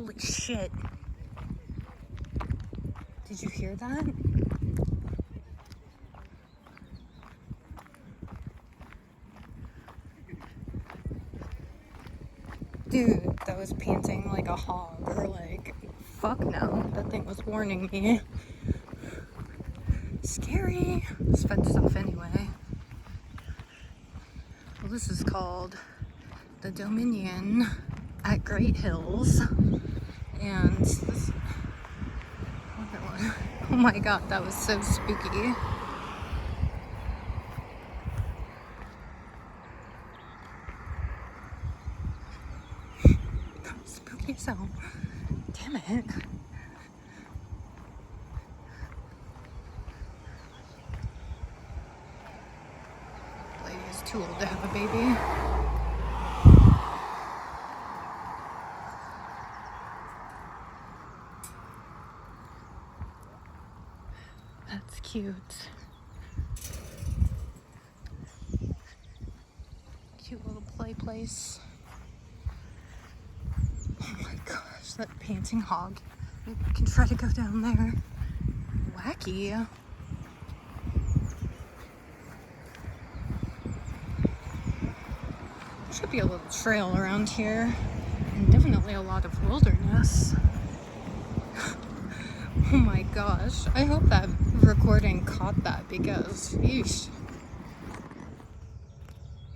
Holy shit. Did you hear that? Dude, that was panting like a hog, or like, fuck no. That thing was warning me. Scary. It's fenced off anyway. Well, this is called the Dominion at Great Hills. And this, oh my god, that was so spooky. That was spooky as hell. Damn it. Lady is too old to have a baby. That's cute. Cute little play place. Oh my gosh, that panting hog. Maybe we can try to go down there. Wacky. There should be a little trail around here. And definitely a lot of wilderness. Oh my gosh. I hope that recording caught that because, yeesh.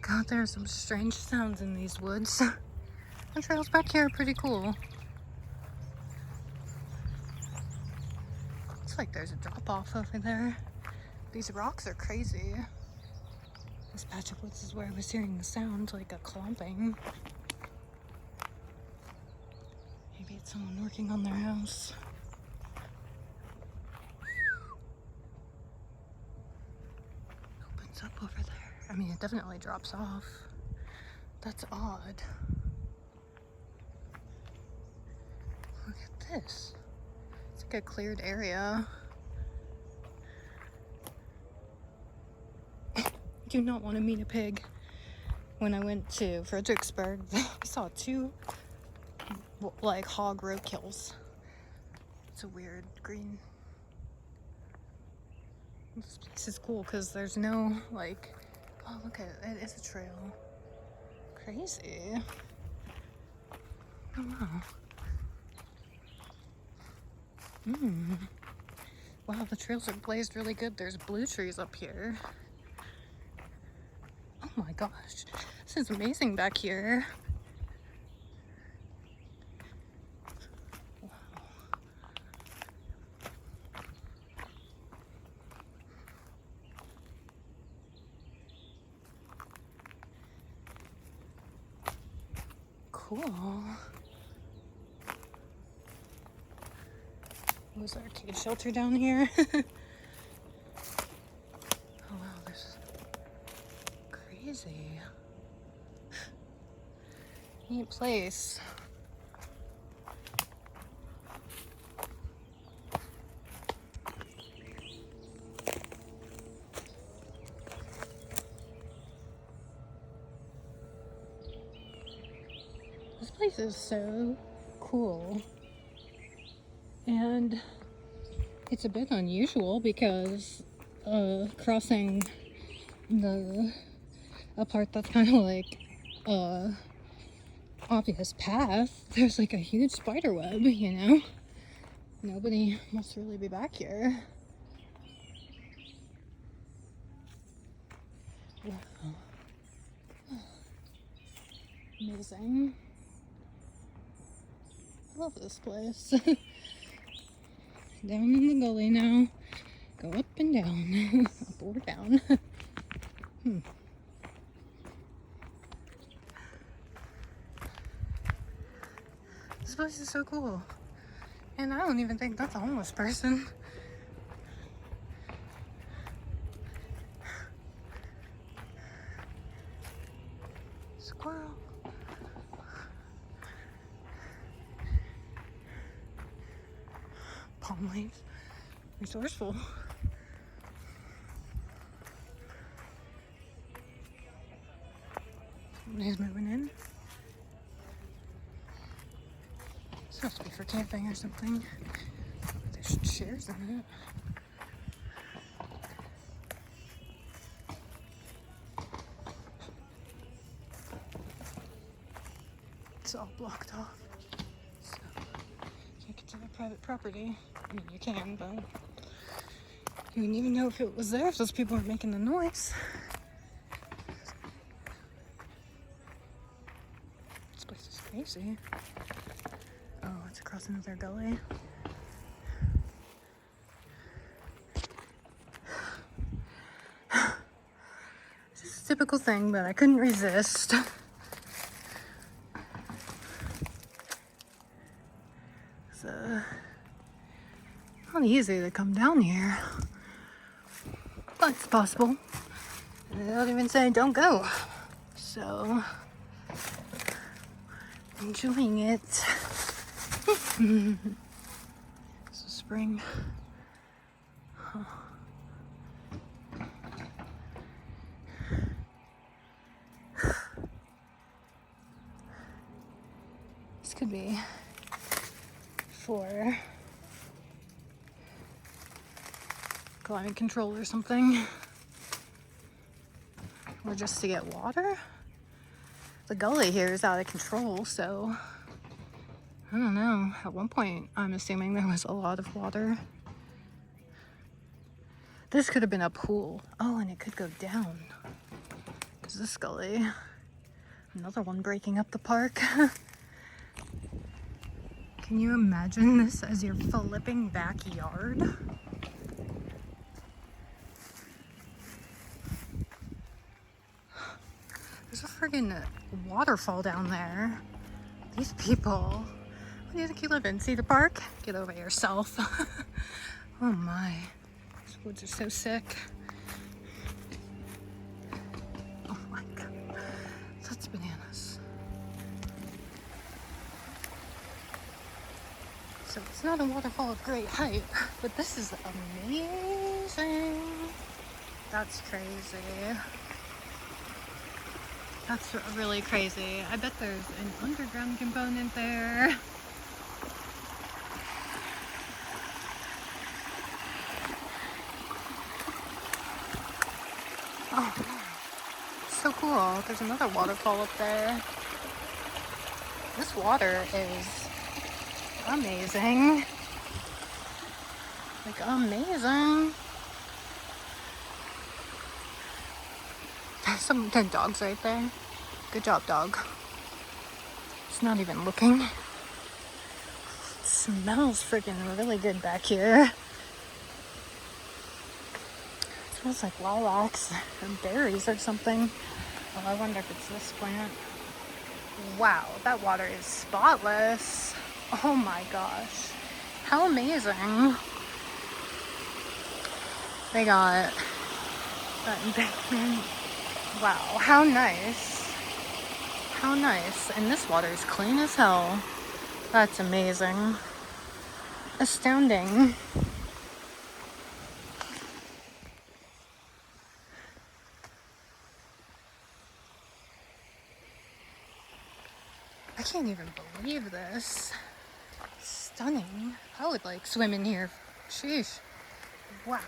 God, there are some strange sounds in these woods. The trails back here are pretty cool. Looks like there's a drop off over there. These rocks are crazy. This patch of woods is where I was hearing the sound, like a clomping. Maybe it's someone working on their house. Opens up over there. I mean, it definitely drops off. That's odd. Look at this. It's like a cleared area. I do not want to meet a pig. When I went to Fredericksburg, I saw 2 like hog roadkills. It's a weird green. This place is cool because there's no like, oh look at it, it is a trail. Crazy. Oh wow. Wow, the trails are blazed really good. There's blue trees up here. Oh my gosh, this is amazing back here. Wow. Cool. Was there a cage shelter down here? Oh wow, this is crazy. Neat place. This place is so cool. And it's a bit unusual because crossing a part that's kind of like obvious path, there's like a huge spider web, you know? Nobody must really be back here. Wow. Amazing. I love this place. Down in the gully now. Go up and down. Up or down. This place is so cool. And I don't even think that's a homeless person. Squirrel. Palm leaves. Resourceful. Somebody's moving in. So Must be for camping or something. There's chairs in it. It's all blocked off. So, can't get to their private property. I mean, you can, but you wouldn't even know if it was there if those people weren't making the noise. This place is crazy. Oh, it's across another gully. Just a typical thing, but I couldn't resist. It's not easy to come down here, but it's possible. And they don't even say don't go. So, enjoying it. It's a spring. Huh. This could be for climate control or something, or just to get water. The gully here is out of control, so I don't know. At one point, I'm assuming there was a lot of water. This could have been a pool. Oh, and it could go down. There's this gully. Another one breaking up the park. Can you imagine this as your flipping backyard? There's a friggin' waterfall down there. These people, what do you think you live in? Cedar Park? Get over yourself. Oh my, these woods are so sick. Oh my god, that's bananas. So it's not a waterfall of great height, but this is amazing. That's crazy. That's really crazy. I bet there's an underground component there. Oh, so cool. There's another waterfall up there. This water is amazing. Like, amazing. There's some dead dogs right there. Good job, dog. It's not even looking. It smells freaking really good back here. It smells like lilacs or berries or something. Oh, I wonder if it's this plant. Wow, that water is spotless. Oh my gosh. How amazing. They got that embankment. Wow, how nice. How nice. And this water is clean as hell. That's amazing. Astounding. I can't even believe this. Stunning. I would like swim in here. Sheesh. Wow.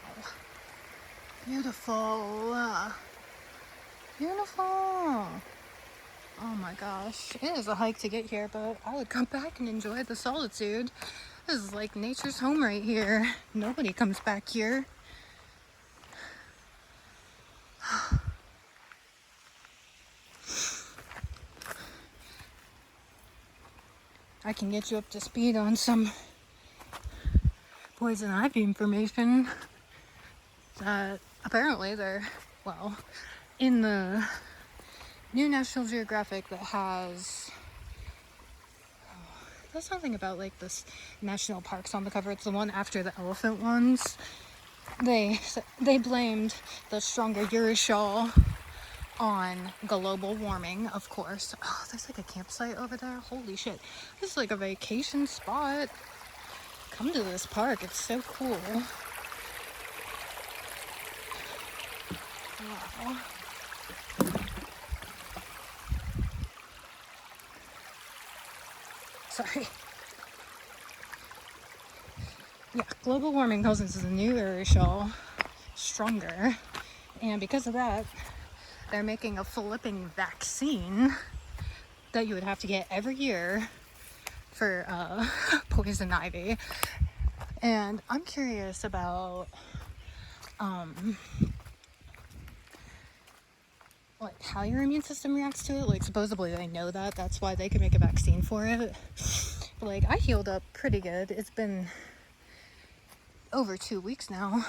Beautiful. Beautiful. Oh my gosh. It is a hike to get here, but I would come back and enjoy the solitude. This is like nature's home right here. Nobody comes back here. I can get you up to speed on some poison ivy information that apparently they're, well, in the new National Geographic that has, there's something about like this national parks on the cover. It's the one after the elephant ones. They blamed the stronger urushiol on global warming, of course. Oh, there's like a campsite over there. Holy shit. This is like a vacation spot. Come to this park. It's so cool. Wow. Sorry. Yeah, global warming causes the new aerosol stronger, and because of that, they're making a flipping vaccine that you would have to get every year for poison ivy. And I'm curious about like how your immune system reacts to it. Like supposedly they know that, that's why they can make a vaccine for it. But like I healed up pretty good. It's been over 2 weeks now.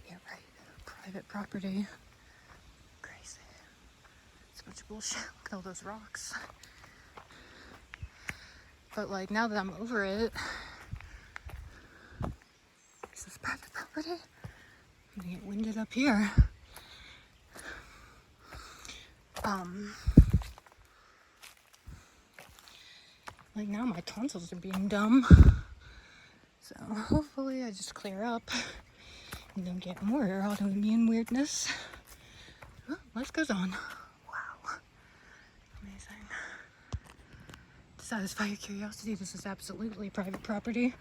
Yeah, right. Private property. Crazy. It's a bunch of bullshit. Look at all those rocks. But like now that I'm over it, is this private property? I'm gonna get winded up here. Like now my tonsils are being dumb. So hopefully I just clear up and don't get more autoimmune weirdness. Oh, life goes on. Wow. Amazing. To satisfy your curiosity, this is absolutely private property.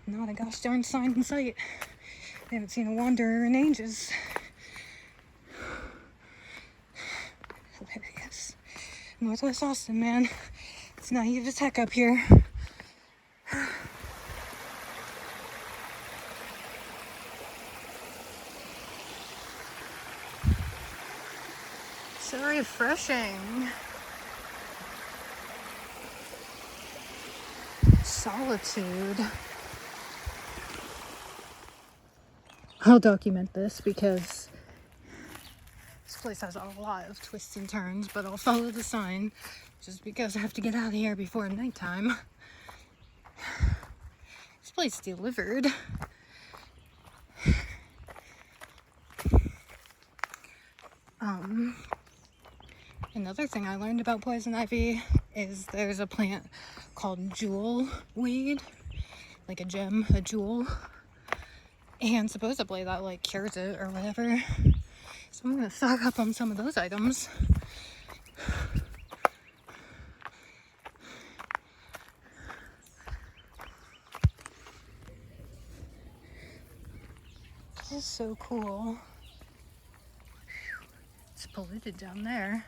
Not a gosh darn sign in sight. I haven't seen a wanderer in ages. Hilarious. Northwest Austin, man. It's naive as heck up here. So refreshing. Solitude. I'll document this because this place has a lot of twists and turns, but I'll follow the sign just because I have to get out of here before nighttime. This place delivered. Another thing I learned about poison ivy is there's a plant called jewel weed, like a gem, a jewel, and supposedly that like cures it or whatever. So I'm gonna stock up on some of those items. It's so cool. It's polluted down there.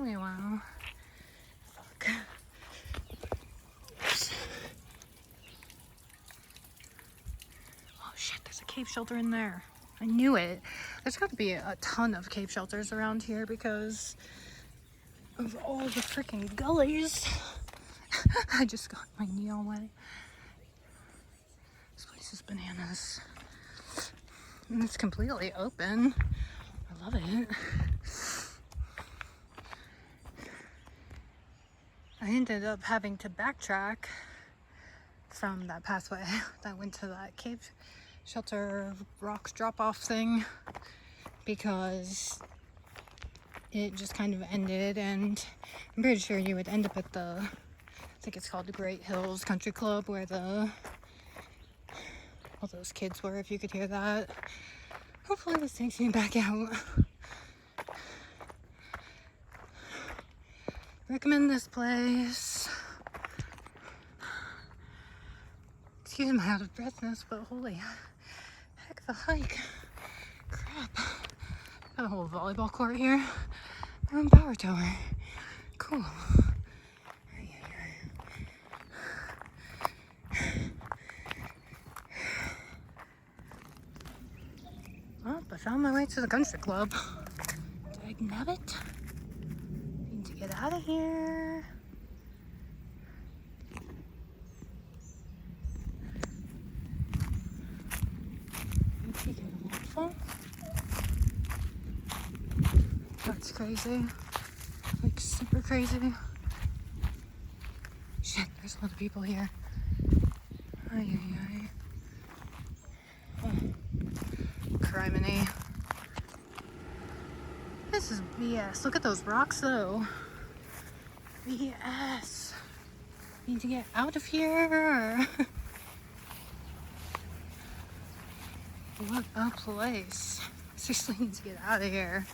Wow. Fuck. Oh shit, there's a cave shelter in there. I knew it. There's got to be a ton of cave shelters around here because of all the freaking gullies. I just got my knee all wet. This place is bananas. And it's completely open. I love it. I ended up having to backtrack from that pathway that went to that cave shelter rocks drop-off thing because it just kind of ended, and I'm pretty sure you would end up at the, I think it's called the Great Hills Country Club, where all those kids were, if you could hear that. Hopefully this takes me back out. Recommend this place. Excuse my out of breathness, but holy heck of a hike. Crap. Got a whole volleyball court here. My own power tower. Cool. Well, I found my way to the country club. Dagnabbit. Need to get out of here. That's crazy. Like super crazy. Shit, there's a lot of people here. Ay. Oh. Criminy. This is BS. Look at those rocks though. BS. Need to get out of here. What a place. Seriously need to get out of here.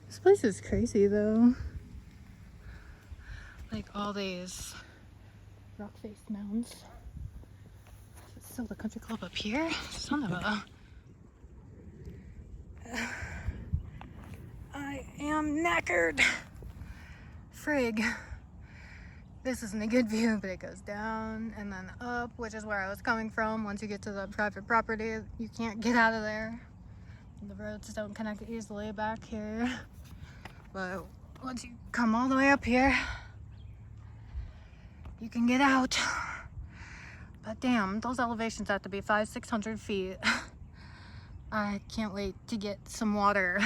This place is crazy though. like all these rock-faced mounds. Is it still the country club up here? Son of a... I am knackered. Frig. This isn't a good view, but it goes down and then up, which is where I was coming from. Once you get to the private property, you can't get out of there. The roads don't connect easily back here. But once you come all the way up here, you can get out. But damn, those elevations have to be 500-600 feet. I can't wait to get some water.